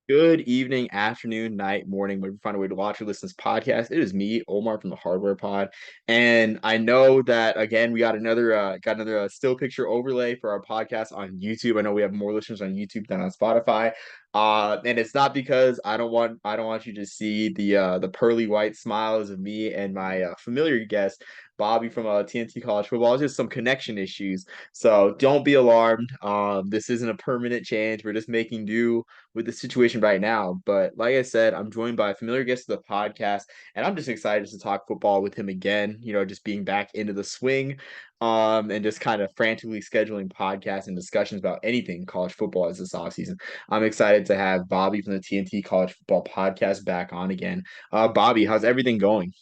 Good evening, afternoon, night, morning, whenever you find a way to watch or listen to this podcast. It is me, Omar from the Hardware Pod. And I know that again, we got another still picture overlay for our podcast on YouTube. I know we have more listeners on YouTube than on Spotify. And it's not because I don't want you to see the pearly white smiles of me and my familiar guest, Bobby from TNT College Football. It's just some connection issues. So don't be alarmed. This isn't a permanent change. We're just making do with the situation right now. But like I said, I'm joined by a familiar guest of the podcast, and I'm just excited to talk football with him again. Just being back into the swing, and just kind of frantically scheduling podcasts and discussions about anything college football as this offseason. I'm excited to have Bobby from the TNT College Football Podcast back on again. Bobby, how's everything going?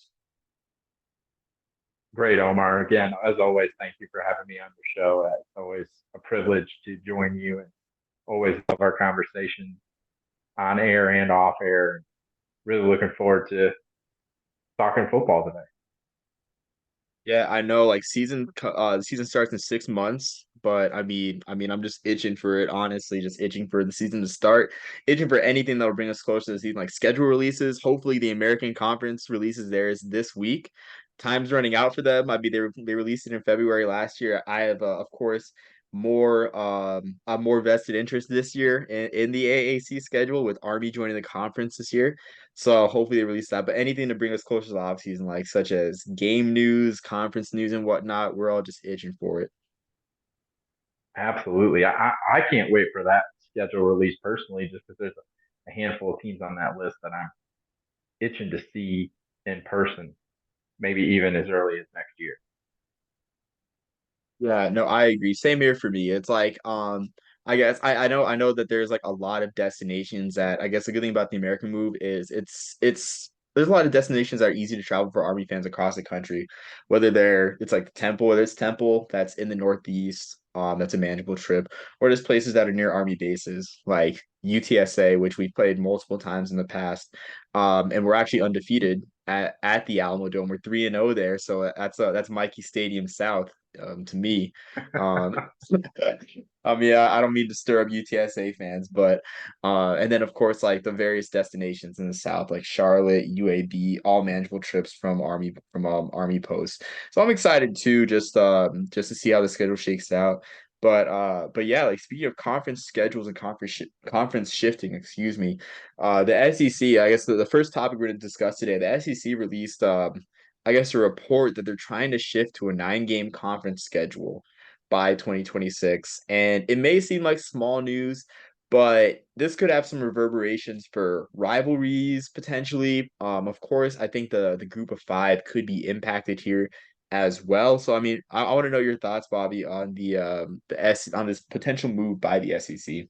Great, Omar. Again, as always, thank you for having me on your show. It's always a privilege to join you and always love our conversations on air and off air. Really looking forward to talking football today. Yeah, I know like the season starts in 6 months, but I mean I'm just itching for it, honestly, just itching for the season to start, itching for anything that'll bring us closer to the season, like schedule releases. Hopefully the American Conference releases theirs this week. Time's running out for them. I mean they released it in February last year. I have of course a more vested interest this year in the AAC schedule with Army joining the conference this year. So hopefully they release that. But anything to bring us closer to the offseason, like such as game news, conference news, and whatnot, we're all just itching for it. Absolutely. I can't wait for that schedule release personally, just because there's a handful of teams on that list that I'm itching to see in person, maybe even as early as next year. Yeah, no, I agree. Same here for me. It's like, I guess I know that there's like a lot of destinations that I guess the good thing about the American move is it's there's a lot of destinations that are easy to travel for Army fans across the country. It's like whether it's Temple that's in the Northeast, that's a manageable trip, or there's places that are near Army bases like UTSA, which we've played multiple times in the past. And we're actually undefeated at the Alamo Dome. We're 3-0 there, so that's Mikey Stadium South to me. Um, I mean, I don't mean to stir up UTSA fans, but and then of course like the various destinations in the South, like Charlotte, UAB, all manageable trips from Army Post. So I'm excited too, just to see how the schedule shakes out. But yeah, like speaking of conference schedules and conference shifting, excuse me, the SEC. I guess the first topic we're going to discuss today. The SEC released I guess, a report that they're trying to shift to a 9 game conference schedule by 2026. And it may seem like small news, but this could have some reverberations for rivalries potentially. Of course, I think the group of five could be impacted here as well. So I mean, I want to know your thoughts, Bobby, on on this potential move by the SEC.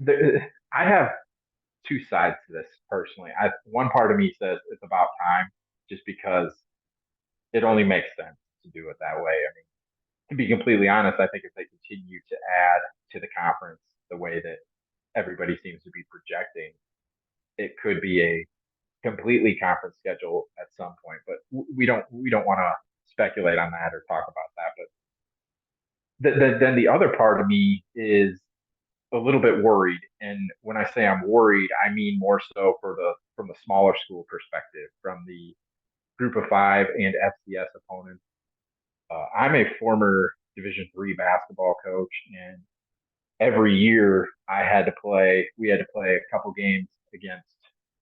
I have two sides to this personally. One part of me says it's about time, just because it only makes sense to do it that way. I mean, to be completely honest, I think if they continue to add to the conference the way that everybody seems to be projecting, it could be a completely conference schedule at some point. But we don't want to speculate on that or talk about that. But then the other part of me is a little bit worried, and when I say I'm worried, I mean more so from the smaller school perspective, from the Group of Five and FCS opponents. I'm a former Division III basketball coach, and every year we had to play a couple games against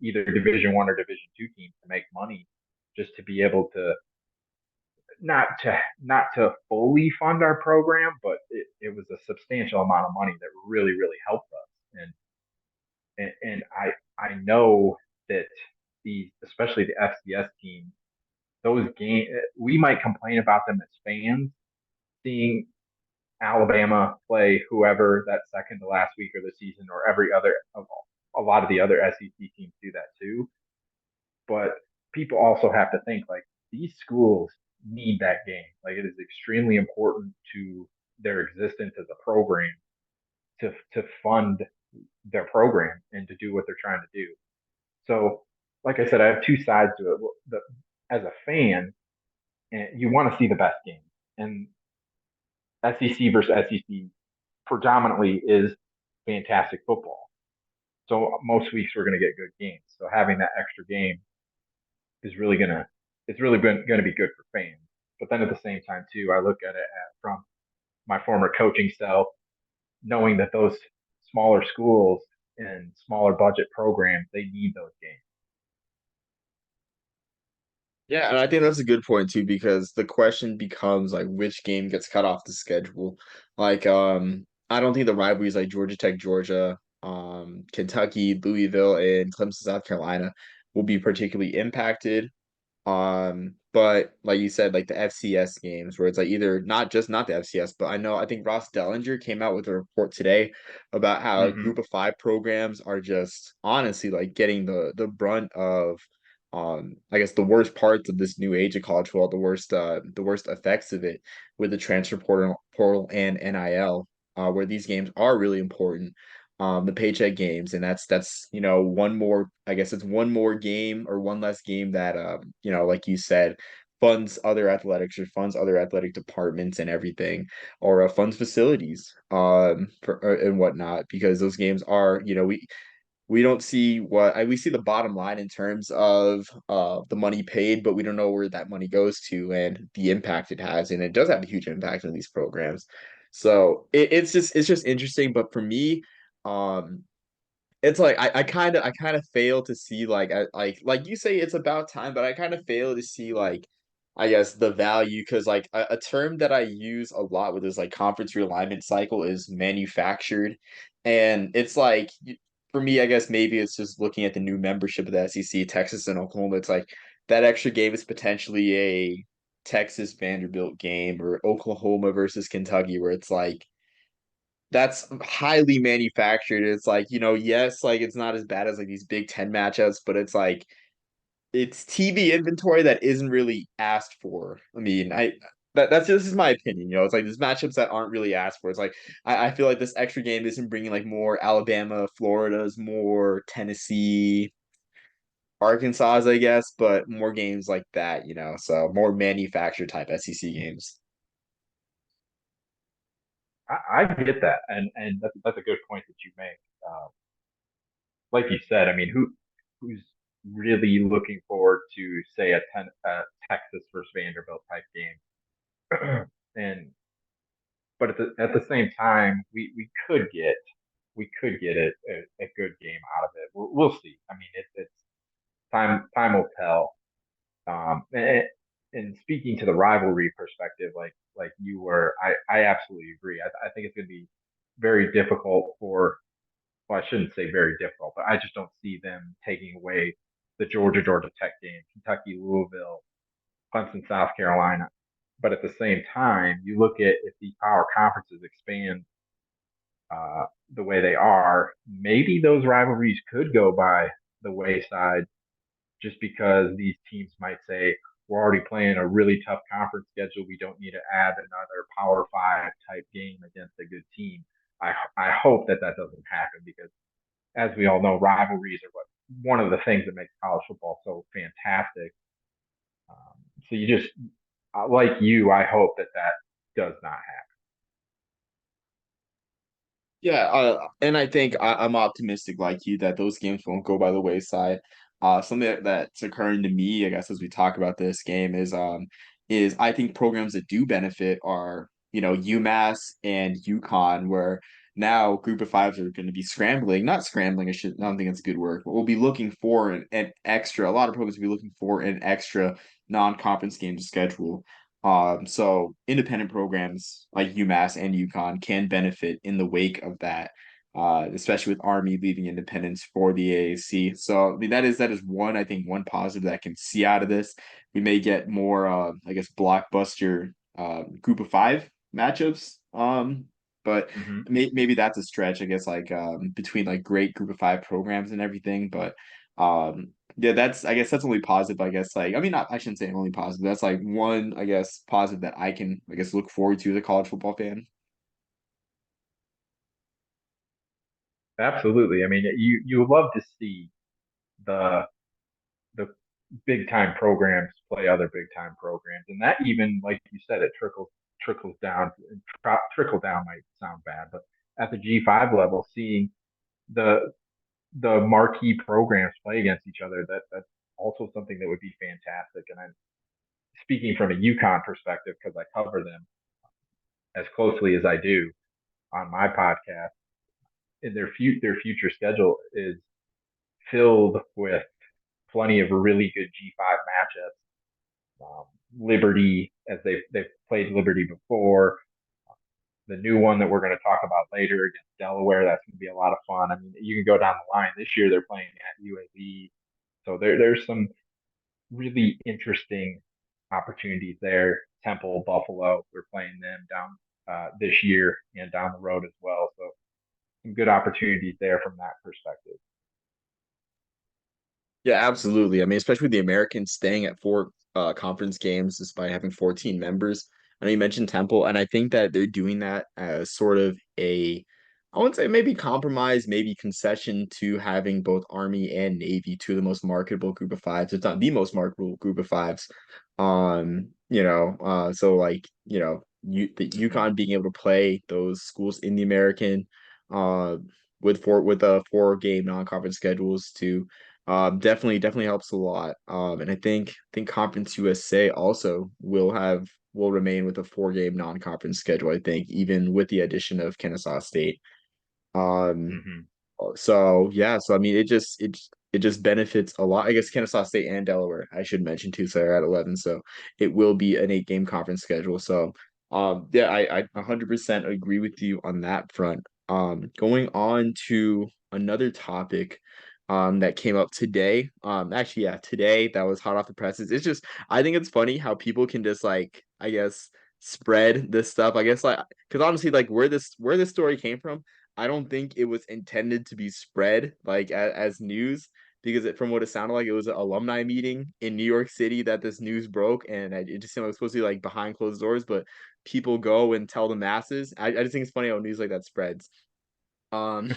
either Division I or Division II teams to make money, just to be able to not to fully fund our program, but it was a substantial amount of money that really helped us. And I know that especially the FCS teams, those games, we might complain about them as fans, seeing Alabama play whoever that second to last week of the season, or every other a lot of the other SEC teams do that too. But people also have to think, like, these schools need that game. Like, it is extremely important to their existence as a program to fund their program and to do what they're trying to do. So, like I said, I have two sides to it. As a fan, and you want to see the best game, and SEC versus SEC predominantly is fantastic football. So most weeks we're going to get good games. So having that extra game is really gonna it's really gonna be good for fans. But then at the same time too, I look at it from my former coaching self, knowing that those smaller schools and smaller budget programs they need those games. Yeah, and I think that's a good point too, because the question becomes like which game gets cut off the schedule. Like, I don't think the rivalries like Georgia Tech, Georgia, Kentucky, Louisville, and Clemson, South Carolina will be particularly impacted. But like you said, like the FCS games where it's like either not the FCS, but I think Ross Dellinger came out with a report today about how Mm-hmm. group of five programs are just honestly like getting the brunt of I guess the worst parts of this new age of college football, the worst effects of it with the transfer portal and NIL, where these games are really important, the paycheck games, and that's one more, I guess it's one more game or one less game that like you said, funds other athletics or funds other athletic departments and everything, or funds facilities and whatnot, because those games are, we don't see we see the bottom line in terms of the money paid, but we don't know where that money goes to and the impact it has, and it does have a huge impact on these programs. So it's just interesting. But for me, um, it's like I kind of fail to see like like you say it's about time, but I kind of fail to see like I guess the value, because like a term that I use a lot with this like conference realignment cycle is manufactured, and it's like for me I guess maybe it's just looking at the new membership of the SEC, Texas and Oklahoma. It's like that extra game is potentially a Texas Vanderbilt game or Oklahoma versus Kentucky, where it's like that's highly manufactured. It's like, yes, like it's not as bad as like these Big Ten matchups, but it's like it's TV inventory that isn't really asked for. I mean, that's this is my opinion. It's like these matchups that aren't really asked for. It's like I feel like this extra game isn't bringing like more Alabama, Florida's, more Tennessee, Arkansas's, I guess, but more games like that. So more manufactured type SEC games. I get that, and that's a good point that you make. Uh, like you said, I mean, who's really looking forward to say a Texas versus Vanderbilt type game? And but at the same time, we could get a good game out of it. We'll see. I mean, it's time will tell. And speaking to the rivalry perspective, like you were, I absolutely agree. I think it's going to be very difficult for. Well, I shouldn't say very difficult, but I just don't see them taking away the Georgia Tech game, Kentucky Louisville, Clemson South Carolina. But at the same time, you look at if these power conferences expand the way they are, maybe those rivalries could go by the wayside just because these teams might say, we're already playing a really tough conference schedule. We don't need to add another Power Five type game against a good team. I hope that doesn't happen because, as we all know, rivalries are one of the things that makes college football so fantastic. So you just, like you, I hope that does not happen. Yeah, and I think I'm optimistic like you that those games won't go by the wayside. Something that's occurring to me, I guess, as we talk about this game is I think programs that do benefit are, UMass and UConn, where now group of fives are going to be scrambling, not scrambling, I don't think it's a good word, but we'll be looking for an extra, a lot of programs will be looking for an extra non-conference game to schedule. So independent programs like UMass and UConn can benefit in the wake of that, especially with Army leaving independence for the AAC. So I mean that is one, I think, one positive that I can see out of this. We may get more I guess blockbuster group of five matchups. But Mm-hmm. maybe that's a stretch, I guess, like between like great group of five programs and everything. But yeah, I guess that's only positive, I guess. Like, I mean, not, I shouldn't say only positive. That's like one, I guess, positive that I can, I guess, look forward to as a college football fan. Absolutely. I mean, you love to see the the big time programs play other big time programs, and that even, like you said, it trickles down. Trickle down might sound bad, but at the G5 level, seeing the marquee programs play against each other, that's also something that would be fantastic. And I'm speaking from a UConn perspective because I cover them as closely as I do on my podcast. And their future schedule is filled with plenty of really good G5 matchups. Liberty, as they've played Liberty before. The new one that we're going to talk about later against Delaware, that's going to be a lot of fun. I mean, you can go down the line. This year they're playing at UAB, so there's some really interesting opportunities there. Temple, Buffalo, we're playing them down this year and down the road as well. So some good opportunities there from that perspective. Yeah, absolutely. I mean, especially with the Americans staying at four conference games despite having 14 members. I know you mentioned Temple, and I think that they're doing that as sort of a, I wouldn't say maybe compromise, maybe concession to having both Army and Navy, two of the most marketable group of fives. It's not the most marketable group of fives. So like, the UConn being able to play those schools in the American, uh, with a four-game non-conference schedules to definitely helps a lot. And I think Conference USA also will remain with a four-game non-conference schedule, I think, even with the addition of Kennesaw State. Um, Mm-hmm. so yeah, so I mean, it just benefits a lot. I guess Kennesaw State and Delaware, I should mention too, so they're at 11. So it will be an eight-game conference schedule. So yeah, I 100% agree with you on that front. Going on to another topic. That came up today. Actually, yeah, today that was hot off the presses. It's just, I think it's funny how people can just like, I guess, spread this stuff. I guess like, because honestly, like where this story came from, I don't think it was intended to be spread like as news because from what it sounded like, it was an alumni meeting in New York City that this news broke, and it just seemed like it was supposed to be like behind closed doors, but people go and tell the masses. I just think it's funny how news like that spreads. Um,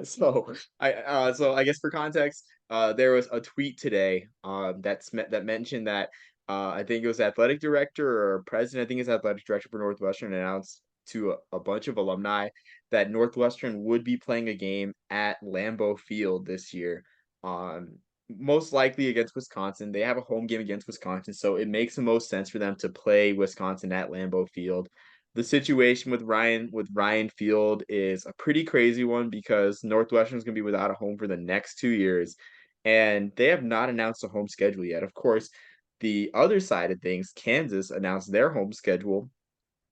so I guess for context, there was a tweet today that mentioned that I think it was athletic director or president, I think it's athletic director for Northwestern announced to a bunch of alumni that Northwestern would be playing a game at Lambeau Field this year. Um, Most likely against Wisconsin. They have a home game against Wisconsin, so it makes the most sense for them to play Wisconsin at Lambeau Field. The situation with Ryan Field is a pretty crazy one because Northwestern is going to be without a home for the next 2 years, and they have not announced a home schedule yet. Of course, the other side of things, Kansas announced their home schedule,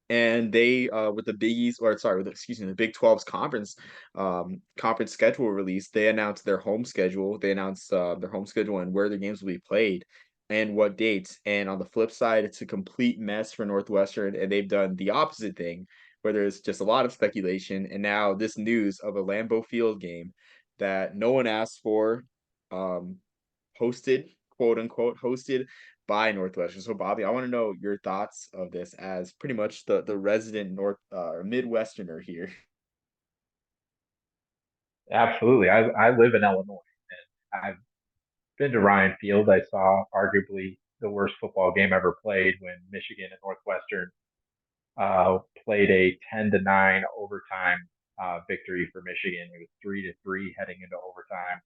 and they with the Big East, or sorry, excuse me, the Big 12's conference schedule release, they announced their home schedule. They announced their home schedule and where the games will be played and what dates. And on the flip side, it's a complete mess for Northwestern, and they've done the opposite thing, where there's just a lot of speculation. And now this news of a Lambeau Field game that no one asked for, um, hosted, quote unquote, hosted by Northwestern. So, Bobby, I want to know your thoughts of this as pretty much the resident North Midwesterner here. Absolutely. I live in Illinois and I've been to Ryan Field. I saw arguably the worst football game ever played when Michigan and Northwestern played a 10-9 overtime victory for Michigan. It was 3-3 heading into overtime.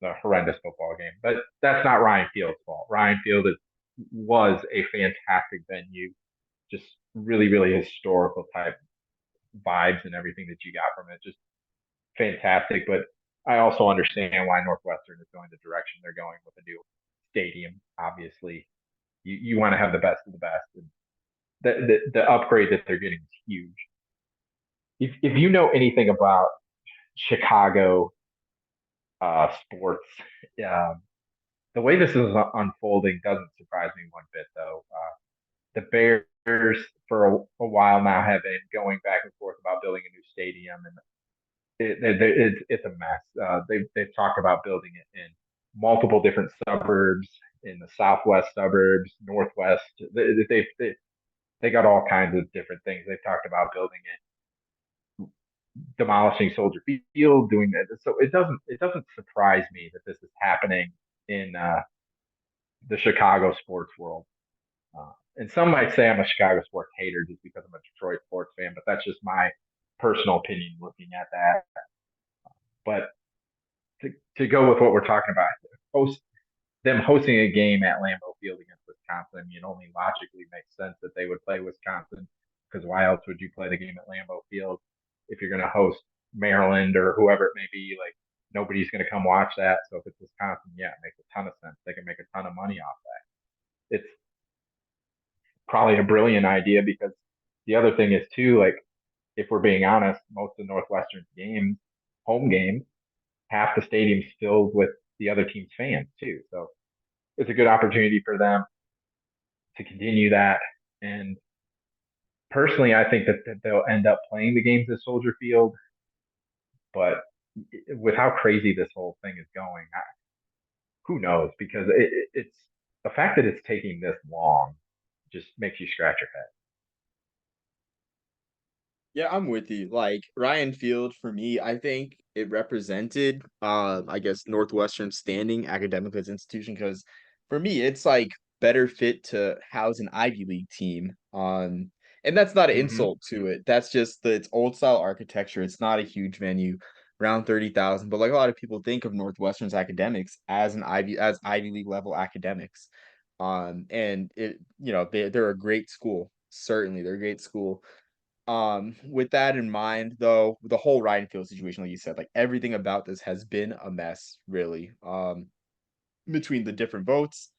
A horrendous football game, but that's not Ryan Field's fault. Ryan Field was a fantastic venue, just really, really historical type vibes and everything that you got from it. Just fantastic. But I also understand why Northwestern is going the direction they're going with a new stadium. Obviously, you want to have the best of the best, and the upgrade that they're getting is huge. If you know anything about Chicago sports, uh, the way this is unfolding doesn't surprise me one bit, though. The Bears, for a while now, have been going back and forth about building a new stadium, and it's a mess. They've talked about building it in multiple different suburbs, in the southwest suburbs, northwest. They got all kinds of different things. They've talked about building it, demolishing Soldier Field, doing that. So it doesn't surprise me that this is happening in the Chicago sports world. And some might say I'm a Chicago sports hater just because I'm a Detroit sports fan, but that's just my personal opinion looking at that. But to go with what we're talking about, host them hosting a game at Lambeau Field against Wisconsin, I mean, it only logically makes sense that they would play Wisconsin because why else would you play the game at Lambeau Field if you're going to host Maryland or whoever it may be? Like nobody's going to come watch that. So if it's Wisconsin, yeah, it makes a ton of sense. They can make a ton of money off that. It's probably a brilliant idea because the other thing is too, like if we're being honest, most of Northwestern's games, home games, half the stadium's filled with the other team's fans too. So it's a good opportunity for them to continue that. And personally, I think that they'll end up playing the games at Soldier Field. But with how crazy this whole thing is going, who knows? Because it's the fact that it's taking this long just makes you scratch your head. Yeah, I'm with you. Like Ryan Field for me, I think it represented I guess Northwestern standing academically as an institution because for me it's like better fit to house an Ivy League team. And that's not an Mm-hmm. insult to it. That's just it's old style architecture. It's not a huge venue, around 30,000, but like a lot of people think of Northwestern's academics as Ivy League level academics. And it they're a great school. Certainly, they're a great school. With that in mind, though, the whole Ryan Field situation, like you said, like everything about this has been a mess, really. Between the different votes,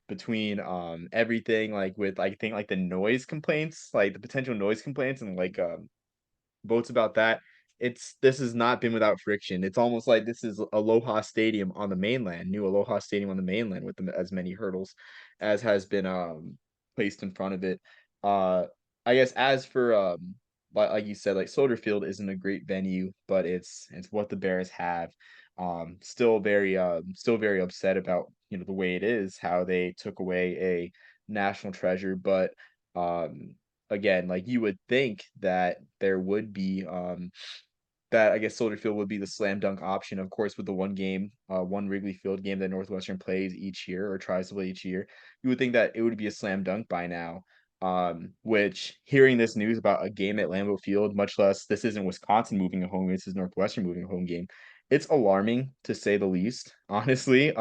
between everything, like with I think like the noise complaints, like the potential noise complaints, and like votes about that. This has not been without friction. It's almost like this is Aloha Stadium on the mainland, new Aloha Stadium on the mainland with as many hurdles as has been placed in front of it. Uh I guess as for like you said, like Soldier Field isn't a great venue, but it's what the Bears have. Still very upset about, the way it is, how they took away a national treasure, but again, like you would think that there would be that I guess Soldier Field would be the slam dunk option, of course, with the one Wrigley Field game that Northwestern plays each year or tries to play each year. You would think that it would be a slam dunk by now. Which hearing this news about a game at Lambeau Field, much less this isn't Wisconsin moving a home game, this is Northwestern moving a home game. It's alarming to say the least, honestly.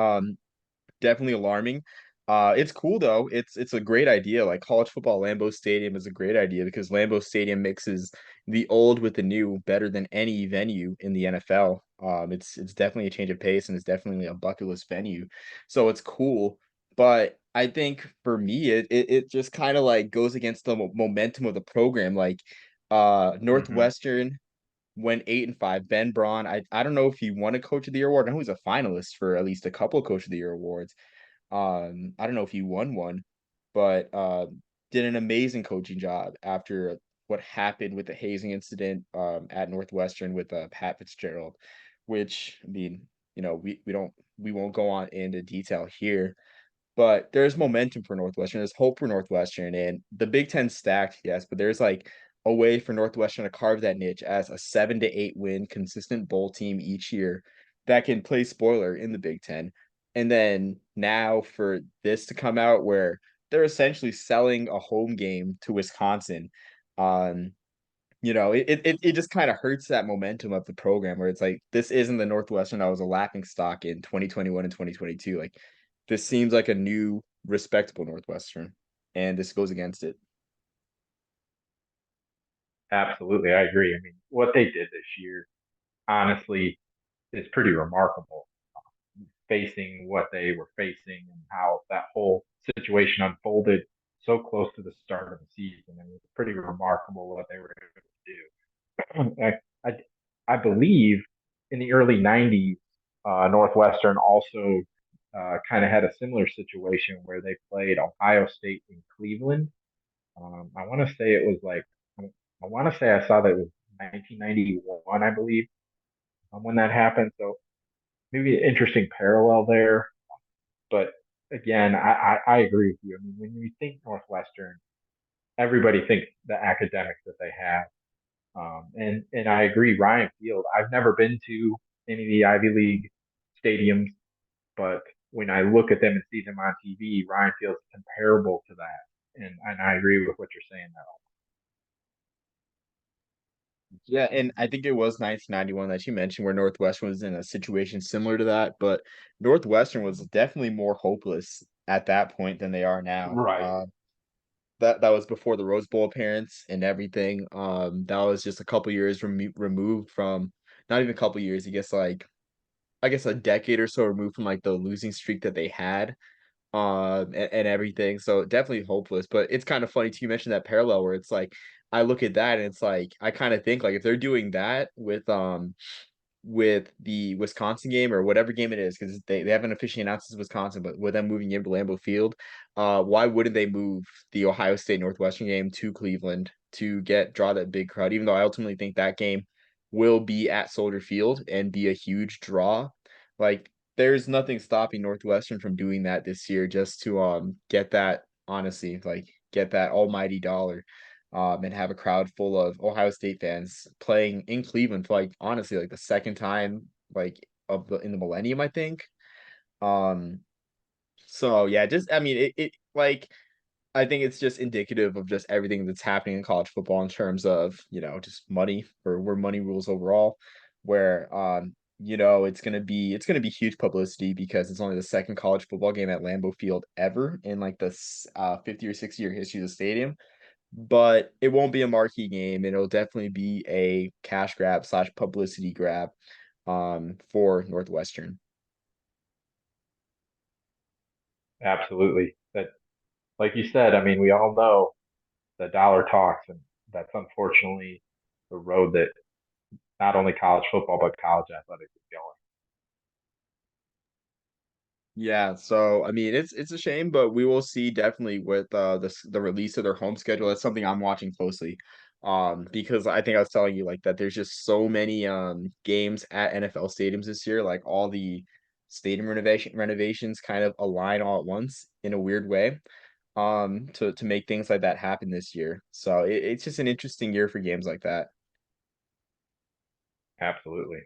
Definitely alarming. It's cool though. It's a great idea. Like college football, Lambeau Stadium is a great idea because Lambeau Stadium mixes the old with the new better than any venue in the NFL. It's definitely a change of pace and it's definitely a bucket list venue. So it's cool. But I think for me, it just kind of like goes against the momentum of the program. Like Mm-hmm. Northwestern went 8-5. Ben Braun, I don't know if he won a Coach of the Year award. I know he's a finalist for at least a couple of Coach of the Year awards. I don't know if he won one, but did an amazing coaching job after what happened with the hazing incident at Northwestern with Pat Fitzgerald, which I mean, we won't go on into detail here, but there's momentum for Northwestern. There's hope for Northwestern, and the Big Ten stacked, yes, but there's like a way for Northwestern to carve that niche as a 7 to 8 win consistent bowl team each year that can play spoiler in the Big Ten. And then now for this to come out where they're essentially selling a home game to Wisconsin. Um, it just kind of hurts that momentum of the program where it's like this isn't the Northwestern that was a laughing stock in 2021 and 2022. Like this seems like a new respectable Northwestern, and this goes against it. Absolutely, I agree. I mean, what they did this year, honestly, is pretty remarkable. Facing what they were facing and how that whole situation unfolded so close to the start of the season. I mean, it's pretty remarkable what they were able to do. I believe in the early 90s, Northwestern also kind of had a similar situation where they played Ohio State in Cleveland. I want to say it was like, I want to say I saw that it was 1991, I believe, when that happened. So maybe an interesting parallel there. But again, I agree with you. I mean, when you think Northwestern, everybody thinks the academics that they have. And I agree, Ryan Field. I've never been to any of the Ivy League stadiums, but when I look at them and see them on TV, Ryan Field's comparable to that. And I agree with what you're saying there. Yeah, and I think it was 1991 that you mentioned where Northwestern was in a situation similar to that, but Northwestern was definitely more hopeless at that point than they are now. Right. That was before the Rose Bowl appearance and everything. That was just a couple years removed from, not even a couple years, I guess a decade or so removed from like the losing streak that they had, and everything. So definitely hopeless. But it's kind of funny too. You mentioned that parallel where it's like I look at that and it's like I kind of think like if they're doing that with the Wisconsin game or whatever game it is, because they haven't officially announced it's Wisconsin, but with them moving game to Lambeau Field, why wouldn't they move the Ohio State Northwestern game to Cleveland to draw that big crowd? Even though I ultimately think that game will be at Soldier Field and be a huge draw. Like there's nothing stopping Northwestern from doing that this year just to get that honestly, like get that almighty dollar and have a crowd full of Ohio State fans playing in Cleveland for like honestly like the second time like in the millennium, I think. Um, so yeah, just I mean it like I think it's just indicative of just everything that's happening in college football in terms of, just money or where money rules overall, where it's gonna be huge publicity because it's only the second college football game at Lambeau Field ever in like the 50 or 60-year history of the stadium, but it won't be a marquee game. It'll definitely be a cash grab slash publicity grab for Northwestern. Absolutely. That, like you said, I mean, we all know the dollar talks, and that's unfortunately the road that not only college football but college athletics is going. Yeah, so I mean it's a shame, but we will see definitely with the release of their home schedule. That's something I'm watching closely. Because I think I was telling you like that there's just so many games at NFL stadiums this year, like all the stadium renovations kind of align all at once in a weird way. To make things like that happen this year. So it's just an interesting year for games like that. Absolutely.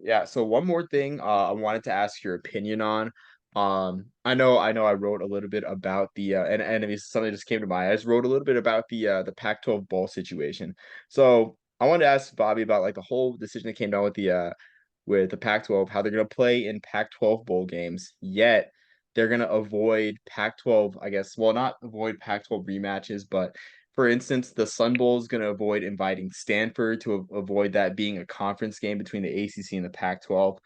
Yeah, so one more thing, I wanted to ask your opinion on. I know I wrote a little bit about and it's something that just came to mind. I just wrote a little bit about the Pac-12 bowl situation. So I wanted to ask Bobby about like the whole decision that came down with the Pac-12, how they're gonna play in Pac-12 bowl games, yet they're gonna avoid Pac-12, I guess, well, not avoid Pac-12 rematches, but for instance, the Sun Bowl is going to avoid inviting Stanford to avoid that being a conference game between the ACC and the Pac-12.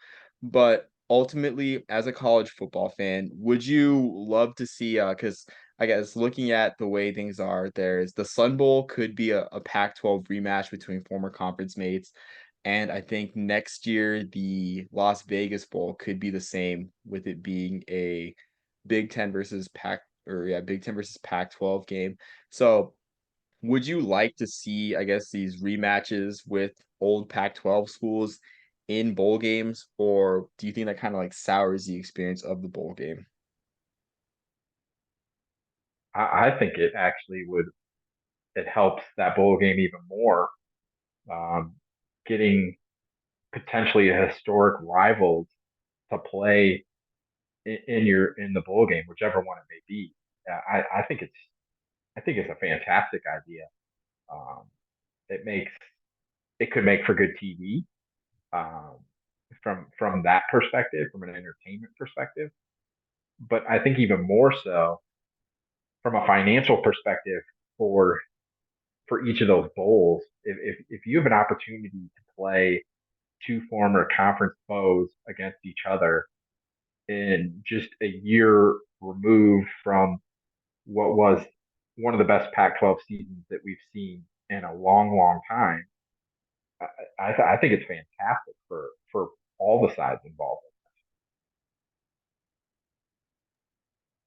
But ultimately, as a college football fan, would you love to see? Because I guess looking at the way things are, there's the Sun Bowl could be a Pac-12 rematch between former conference mates, and I think next year the Las Vegas Bowl could be the same with it being a Big Ten versus Pac or yeah, Big Ten versus Pac-12 game. So would you like to see, I guess, these rematches with old Pac-12 schools in bowl games, or do you think that kind of like sours the experience of the bowl game? I think it actually would. It helps that bowl game even more. Um, Getting potentially a historic rivals to play in the bowl game, whichever one it may be. I think it's a fantastic idea. Um, it makes it could make for good TV, um, from that perspective, from an entertainment perspective. But I think even more so from a financial perspective for each of those bowls. If you have an opportunity to play two former conference foes against each other in just a year removed from what was one of the best Pac-12 seasons that we've seen in a long, long time, I think it's fantastic for all the sides involved.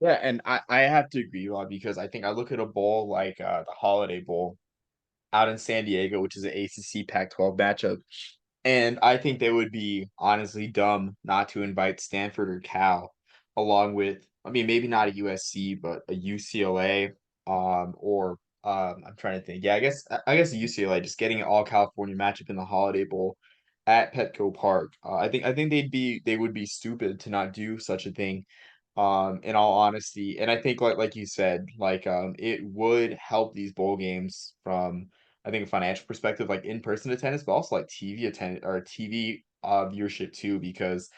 Yeah, and I have to agree, Rob, because I think I look at a bowl like the Holiday Bowl out in San Diego, which is an ACC Pac-12 matchup. And I think they would be honestly dumb not to invite Stanford or Cal, along with, I mean, maybe not a USC, but a UCLA, or I'm trying to think. Yeah, I guess a UCLA, just getting an all California matchup in the Holiday Bowl at Petco Park. I think they would be stupid to not do such a thing. In all honesty, and I think like you said, like it would help these bowl games from I think a financial perspective, like in-person attendance, but also like TV attendance or TV viewership too, because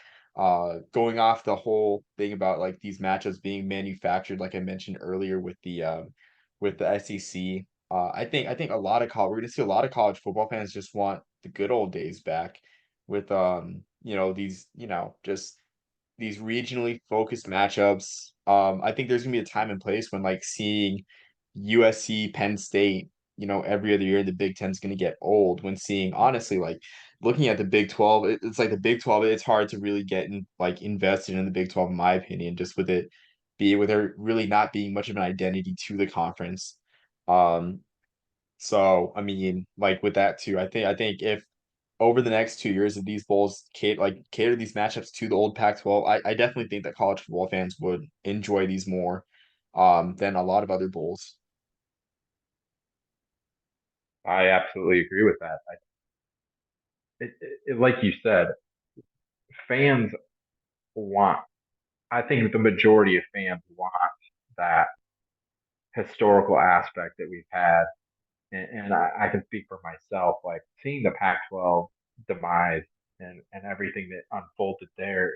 going off the whole thing about like these matchups being manufactured, like I mentioned earlier with the SEC, I think a lot of college we're gonna see a lot of college football fans just want the good old days back with these just these regionally focused matchups. I think there's gonna be a time and place when like seeing USC, Penn State, every other year the Big Ten is gonna get old. When seeing honestly, like looking at the Big 12, it's like the Big 12. It's hard to really get like invested in the Big 12, in my opinion, just with there really not being much of an identity to the conference. Um, so I mean, like with that too, I think if over the next 2 years, if these bowls cater these matchups to the old Pac-12, I definitely think that college football fans would enjoy these more than a lot of other bowls. I absolutely agree with that. Like you said, fans want. I think the majority of fans want that historical aspect that we've had, and I can speak for myself. Like seeing the Pac-12 demise and everything that unfolded there,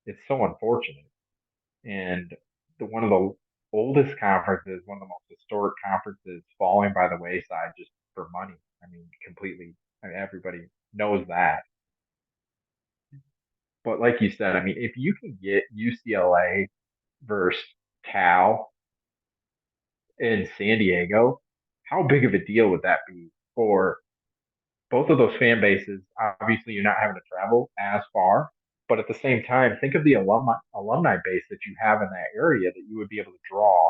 it's so unfortunate. And one of the oldest conferences, one of the most historic conferences, falling by the wayside just for money. I mean, completely. I mean, everybody knows that. But like you said, I mean, if you can get UCLA versus Cal in San Diego, how big of a deal would that be for both of those fan bases? Obviously, you're not having to travel as far, but at the same time, think of the alumni base that you have in that area that you would be able to draw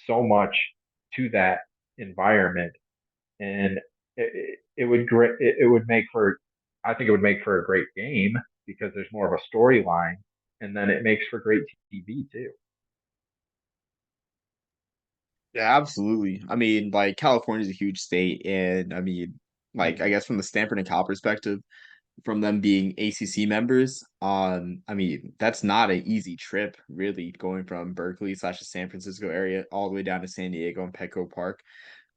so much to that environment, and it would it would make for I think it would make for a great game because there's more of a storyline, and then it makes for great TV too. Yeah, absolutely. I mean, like California is a huge state, and I mean, like I Mhm. guess from the Stanford and Cal perspective, from them being ACC members, I mean, that's not an easy trip, really, going from Berkeley slash the San Francisco area all the way down to San Diego and Petco Park.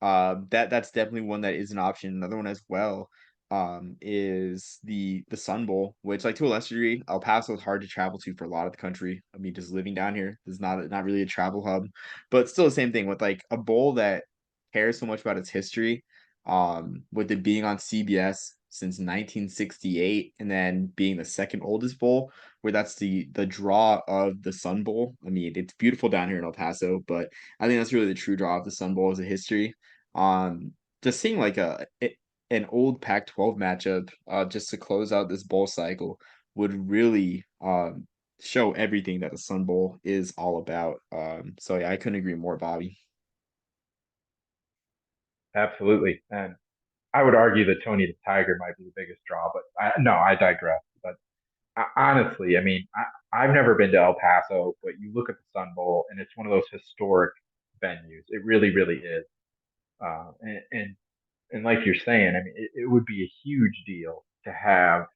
That's definitely one that is an option. Another one as well, is the Sun Bowl, which like to a lesser degree, El Paso is hard to travel to for a lot of the country. I mean, just living down here is not really a travel hub, but still the same thing with like a bowl that cares so much about its history. With it being on CBS since 1968, and then being the second oldest bowl, where that's the draw of the Sun Bowl. I mean, it's beautiful down here in El Paso, but I think that's really the true draw of the Sun Bowl as a history. Um, just seeing like an old Pac-12 matchup, just to close out this bowl cycle would really show everything that the Sun Bowl is all about. So yeah, I couldn't agree more, Bobby. Absolutely, and I would argue that Tony the Tiger might be the biggest draw, but no, I digress. But honestly, I mean, I've never been to El Paso, but you look at the Sun Bowl, and it's one of those historic venues. It really, really is. Uh, and, and and like you're saying, I mean, it would be a huge deal to have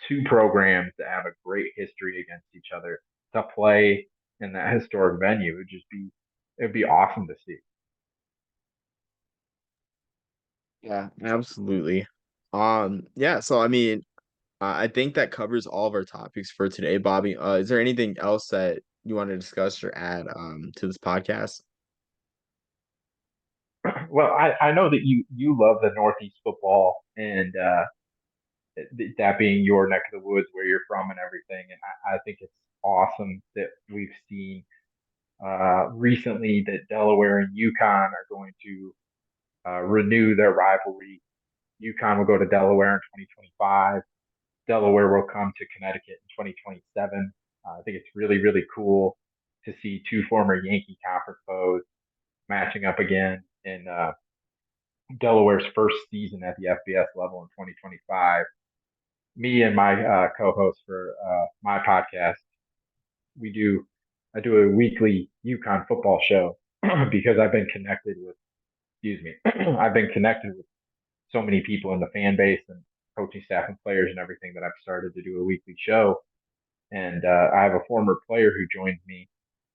two programs that have a great history against each other to play in that historic venue. It'd be awesome to see. Yeah, absolutely. Yeah, so I mean, I think that covers all of our topics for today, Bobby. Is there anything else that you want to discuss or add to this podcast? Well, I know that you love the Northeast football and that being your neck of the woods where you're from and everything. And I think it's awesome that we've seen recently that Delaware and UConn are going to renew their rivalry. UConn will go to Delaware in 2025. Delaware will come to Connecticut in 2027. I think it's really, really cool to see two former Yankee conference foes matching up again in Delaware's first season at the FBS level in 2025. Me and my co-host for my podcast, we do I do a weekly UConn football show because I've been connected with excuse me I've been connected with so many people in the fan base and coaching staff and players and everything that I've started to do a weekly show. And I have a former player who joins me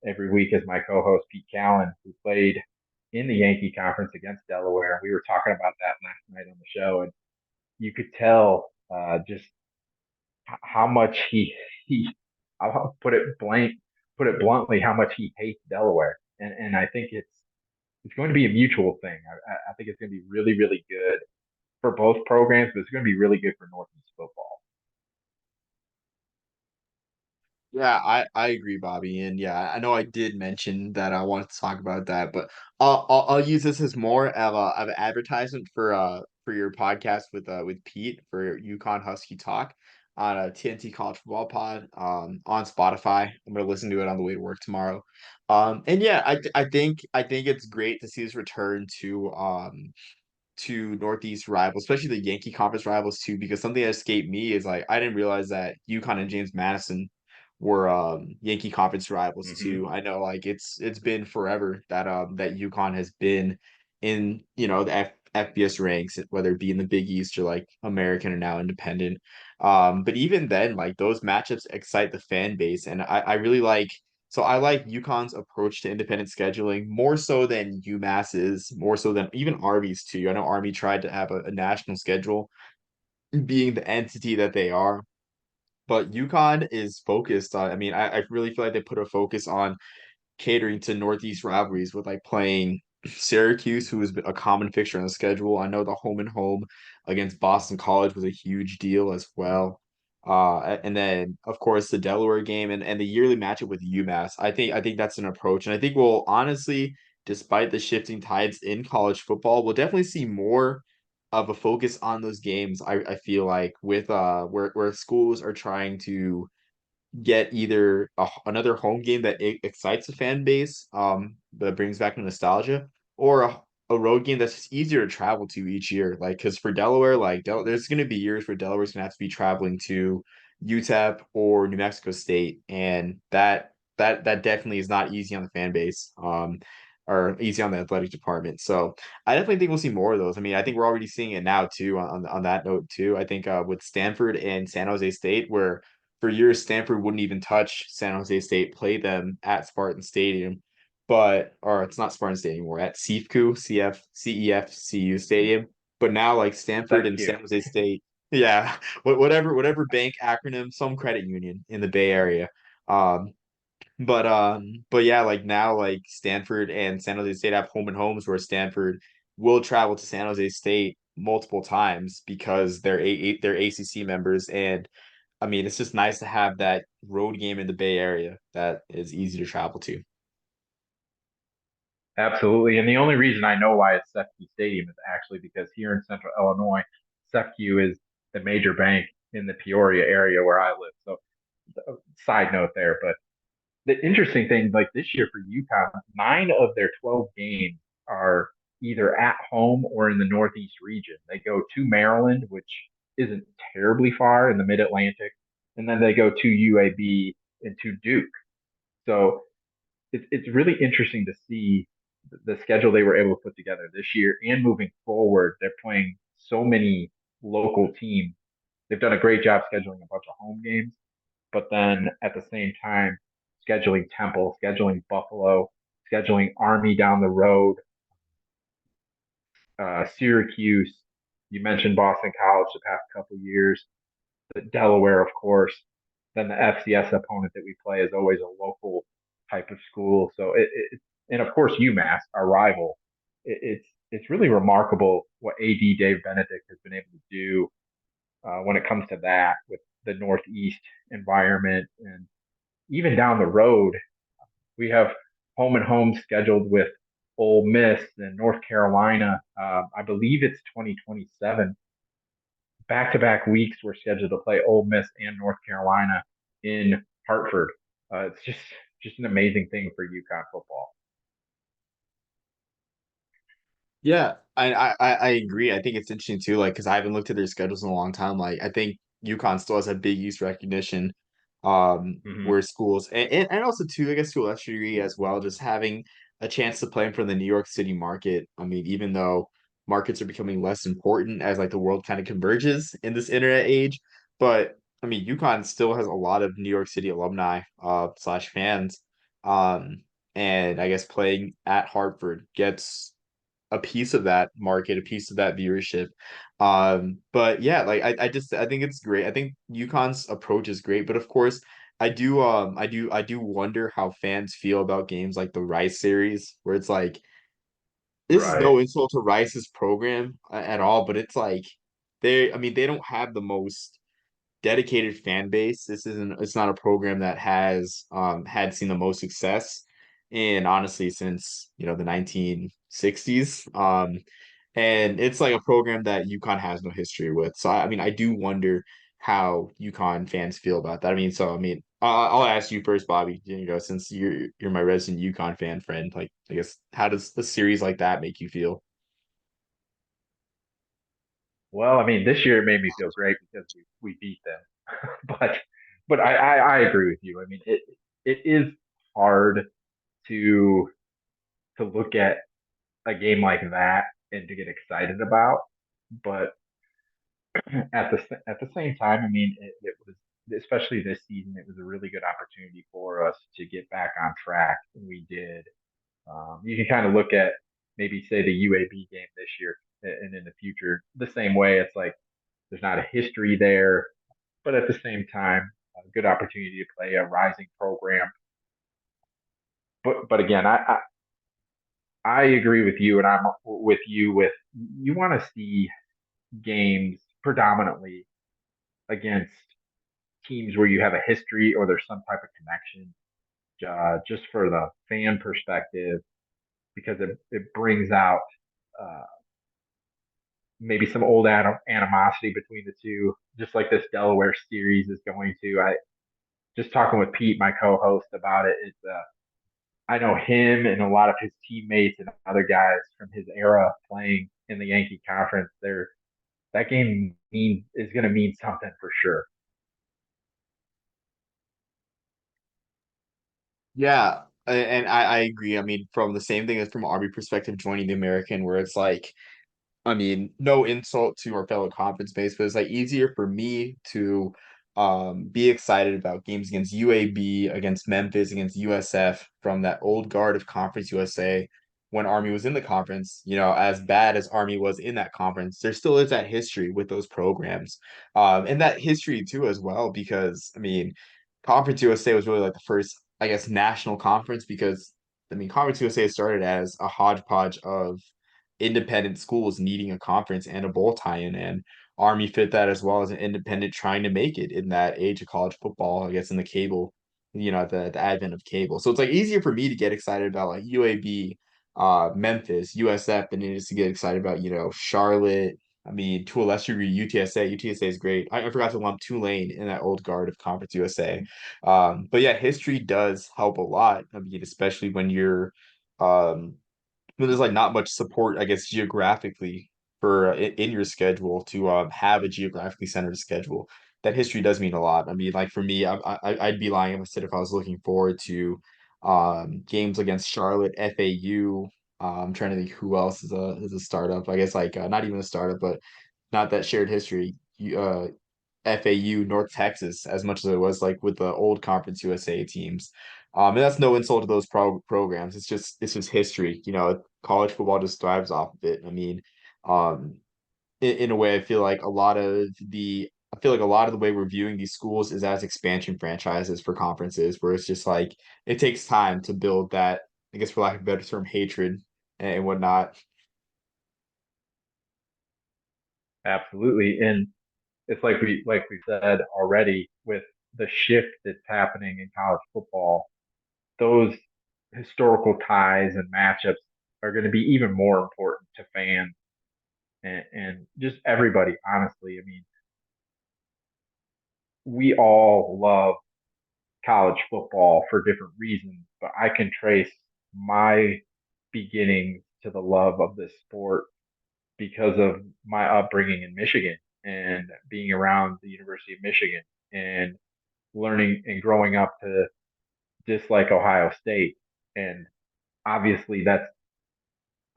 every week as my co-host, Pete Callen, who played. in the Yankee conference against Delaware. We were talking about that last night on the show, and you could tell just how much he I'll put it bluntly, how much he hates Delaware, and I think it's going to be a mutual thing. I think it's going to be really really good for both programs, but it's going to be really good for Northeast football. Yeah, I agree, Bobby, and yeah, I know I did mention that I wanted to talk about that, but I'll use this as more of an advertisement for your podcast with Pete for Yukon Husky Talk on a TNT College Football Pod on Spotify. I'm gonna listen to it on the way to work tomorrow. And yeah, I think it's great to see this return to Northeast rivals, especially the Yankee Conference rivals too, because something that escaped me is like I didn't realize that UConn and James Madison were Yankee Conference rivals Mm-hmm. too. I know like it's been forever that that UConn has been in, you know, the FBS ranks, whether it be in the Big East or like American or now independent. But even then, like those matchups excite the fan base, and I really like so I like UConn's approach to independent scheduling more so than UMass's, more so than even Army's too. I know Army tried to have a national schedule, being the entity that they are, but UConn is focused on. I mean, I really feel like they put a focus on catering to Northeast rivalries with like playing Syracuse, who has been a common fixture on the schedule. I know the home and home against Boston College was a huge deal as well. And then of course the Delaware game and the yearly matchup with UMass. I think that's an approach, and I think we'll honestly, despite the shifting tides in college football, we'll definitely see more of a focus on those games. I feel like with where schools are trying to get either another home game that excites the fan base, that brings back the nostalgia, or a road game that's just easier to travel to each year. Like, because for Delaware, like there's going to be years where Delaware's going to have to be traveling to UTEP or New Mexico State, and that definitely is not easy on the fan base. Or easy on the athletic department. So I definitely think we'll see more of those. I mean, I think we're already seeing it now too. On that note too, I think with Stanford and San Jose State, where for years Stanford wouldn't even touch San Jose State, play them at Spartan Stadium, but or it's not Spartan Stadium anymore, at CEFCU Stadium. But now like Stanford That's and cute. San Jose State, yeah, whatever bank acronym, some credit union in the Bay Area. Um, but yeah, like now like Stanford and San Jose State have home and homes where Stanford will travel to San Jose State multiple times because they're ACC members, and I mean it's just nice to have that road game in the Bay Area that is easy to travel to. Absolutely. And the only reason I know why it's Sefke Stadium is actually because here in Central Illinois, Sefke is a major bank in the Peoria area where I live. So, side note there. But the interesting thing, like this year for UConn, 9 of their 12 games are either at home or in the Northeast region. They go to Maryland, which isn't terribly far in the Mid Atlantic, and then they go to UAB and to Duke. So it's really interesting to see the schedule they were able to put together this year and moving forward. They're playing so many local teams. They've done a great job scheduling a bunch of home games, but then at the same time, scheduling Temple, scheduling Buffalo, scheduling Army down the road, Syracuse. You mentioned Boston College the past couple of years, Delaware, of course. Then the FCS opponent that we play is always a local type of school. So and of course UMass, our rival. It's really remarkable what AD Dave Benedict has been able to do when it comes to that with the Northeast environment, and even down the road we have home and home scheduled with Ole Miss and North Carolina. I believe it's 2027. Back-to-back weeks we're scheduled to play Ole Miss and North Carolina in Hartford. It's just an amazing thing for UConn football. Yeah, I agree. I think it's interesting too, like because I haven't looked at their schedules in a long time. Like I think UConn still has a Big East recognition, Mm-hmm. where schools and also too, I guess to a lesser degree as well, just having a chance to play in front of the New York City market. I mean, even though markets are becoming less important as like the world kind of converges in this internet age, but I mean, UConn still has a lot of New York City alumni slash fans. Um, and I guess playing at Hartford gets a piece of that market, a piece of that viewership. But yeah, like I think it's great. I think UConn's approach is great, but of course, I do wonder how fans feel about games like the Rice series, where it's like this is Right. no insult to Rice's program at all, but it's like I mean, they don't have the most dedicated fan base. It's not a program that has had seen the most success and honestly since, the 1960s. And it's like a program that UConn has no history with. So I mean, I do wonder how UConn fans feel about that. I mean, I'll ask you first, Bobby. Since you're my resident UConn fan friend, like I guess how does a series like that make you feel? Well, I mean, this year it made me feel great because we beat them. but but I agree with you. I mean, it is hard to to look at a game like that and to get excited about. But at the same time, I mean, it was, especially this season, it was a really good opportunity for us to get back on track, and we did. You can kind of look at maybe say the UAB game this year and in the future the same way. It's like there's not a history there, but at the same time, a good opportunity to play a rising program. But again, I agree with you, and I'm with you with you want to see games predominantly against teams where you have a history or there's some type of connection, just for the fan perspective, because it brings out uh, maybe some old animosity between the two, just like this Delaware series is going to. I just talking with Pete, my co-host, about it. It's I know him and a lot of his teammates and other guys from his era playing in the Yankee Conference. That game is going to mean something for sure. Yeah, and I agree. I mean, from the same thing as from Army perspective, joining the American, where it's like I mean, no insult to our fellow conference mates, but it's like easier for me to be excited about games against UAB, against Memphis, against USF from that old guard of Conference USA when Army was in the conference. As bad as Army was in that conference, there still is that history with those programs. And that history too as well, because I mean, Conference USA was really like the first, I guess, national conference because I mean, Conference USA started as a hodgepodge of independent schools needing a conference and a bowl tie-in, and Army fit that as well as an independent trying to make it in that age of college football, I guess in the cable, the advent of cable. So it's like easier for me to get excited about like UAB, Memphis, USF than it is to get excited about, Charlotte. I mean, to a lesser degree, UTSA. UTSA is great. I forgot to lump Tulane in that old guard of Conference USA. But yeah, history does help a lot. I mean, especially um, when there's like not much support, I guess, geographically for in your schedule to have a geographically centered schedule. That history does mean a lot. I mean, like for me, I'd be lying if I said if I was looking forward to games against Charlotte, FAU. I'm trying to think who else is a startup. I guess like not even a startup, but not that shared history. FAU, North Texas, as much as it was like with the old Conference USA teams. And that's no insult to those programs. It's just history. College football just thrives off of it. I mean, um, in a way, I feel like a lot of the way we're viewing these schools is as expansion franchises for conferences, where it's just like it takes time to build that, I guess for lack of a better term, hatred and whatnot. Absolutely, and it's like we said already with the shift that's happening in college football. Those historical ties and matchups are going to be even more important to fans and just everybody. Honestly, I mean, we all love college football for different reasons, but I can trace my beginnings to the love of this sport because of my upbringing in Michigan and being around the University of Michigan and learning and growing up to dislike Ohio State. And obviously, that's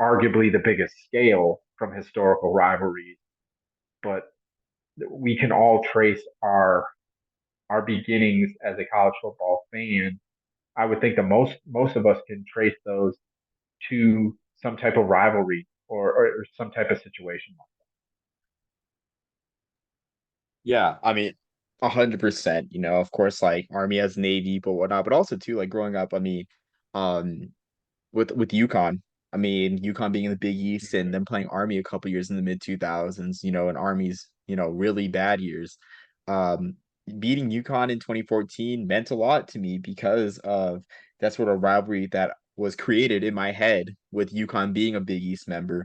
arguably the biggest scale from historical rivalries, but we can all trace our beginnings as a college football fan I would think the most of us can trace those to some type of rivalry or some type of situation. Yeah, I mean, 100%. Of course, like Army has Navy, but whatnot. But also too, like growing up, I mean, um, with UConn. I mean, UConn being in the Big East and then playing Army a couple years in the mid 2000s, and Army's, really bad years. Um, Beating UConn in 2014 meant a lot to me because of that sort of rivalry that was created in my head with UConn being a Big East member.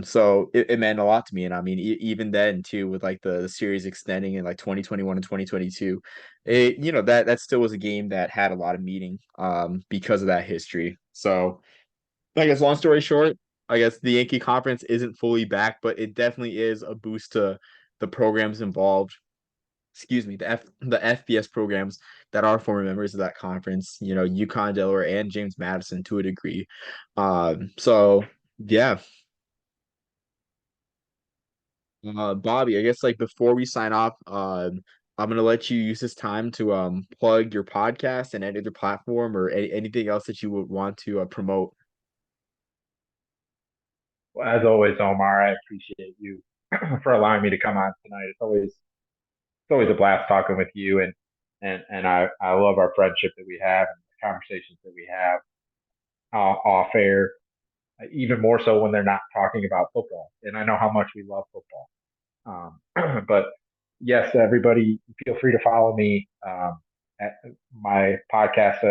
So it meant a lot to me. And I mean, even then too, with like the series extending in like 2021 and 2022, that still was a game that had a lot of meaning because of that history. So I guess long story short, I guess the Yankee conference isn't fully back, but it definitely is a boost to the programs involved. Excuse me, the FBS programs that are former members of that conference, UConn, Delaware, and James Madison to a degree. So yeah. Bobby, I guess like before we sign off, I'm gonna let you use this time to plug your podcast and any other platform or anything else that you would want to promote. Well, as always, Omar, I appreciate you for allowing me to come on tonight. It's always a blast talking with you, and I love our friendship that we have and the conversations that we have off air, even more so when they're not talking about football. And I know how much we love football. But yes, everybody, feel free to follow me. At my podcast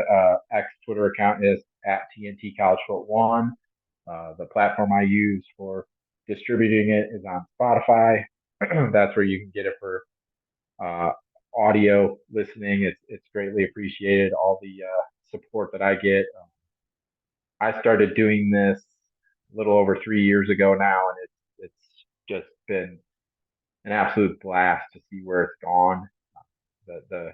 X Twitter account is at TNT College Foot One. The platform I use for distributing it is on Spotify. That's where you can get it for uh, audio listening. It's greatly appreciated. All the support that I get. I started doing this a little over 3 years ago now, and it's just been an absolute blast to see where it's gone. The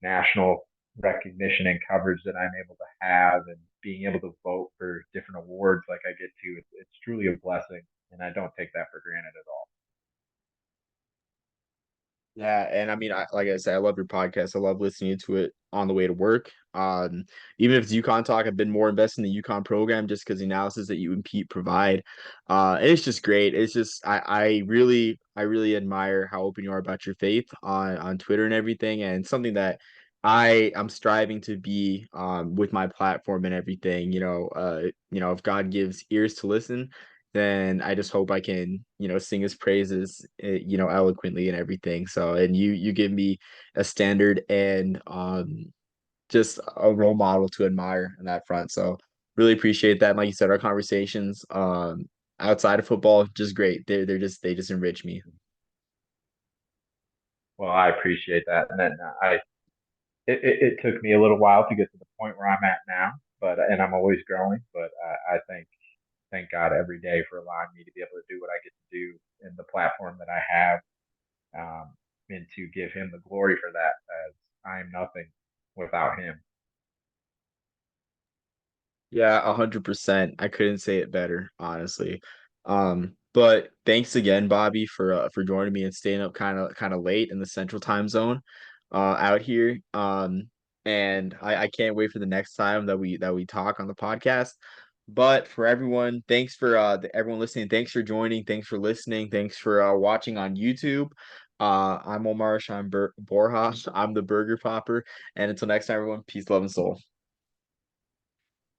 national recognition and coverage that I'm able to have, and being able to vote for different awards like I get to, it's truly a blessing, and I don't take that for granted at all. Yeah, and I mean, like I said, I love your podcast. I love listening to it on the way to work. Even if it's UConn talk, I've been more invested in the UConn program just because the analysis that you and Pete provide. And it's just great. It's just I really admire how open you are about your faith on Twitter and everything, and something that I'm striving to be with my platform and everything. If God gives ears to listen, then I just hope I can, sing his praises, eloquently and everything. So, and you give me a standard and just a role model to admire in that front. So, really appreciate that. And like you said, our conversations outside of football just great. They just enrich me. Well, I appreciate that, and then it took me a little while to get to the point where I'm at now, but and I'm always growing. But I thank God every day for allowing me to be able to do what I get to do in the platform that I have, and to give Him the glory for that, as I am nothing without Him. Yeah, 100%. I couldn't say it better, honestly. But thanks again, Bobby, for joining me and staying up kind of late in the central time zone out here. And I can't wait for the next time that we talk on the podcast. But for everyone, thanks for everyone listening. Thanks for joining. Thanks for listening. Thanks for watching on YouTube. I'm Omar Borja. I'm the Burger Popper. And until next time, everyone, peace, love, and soul.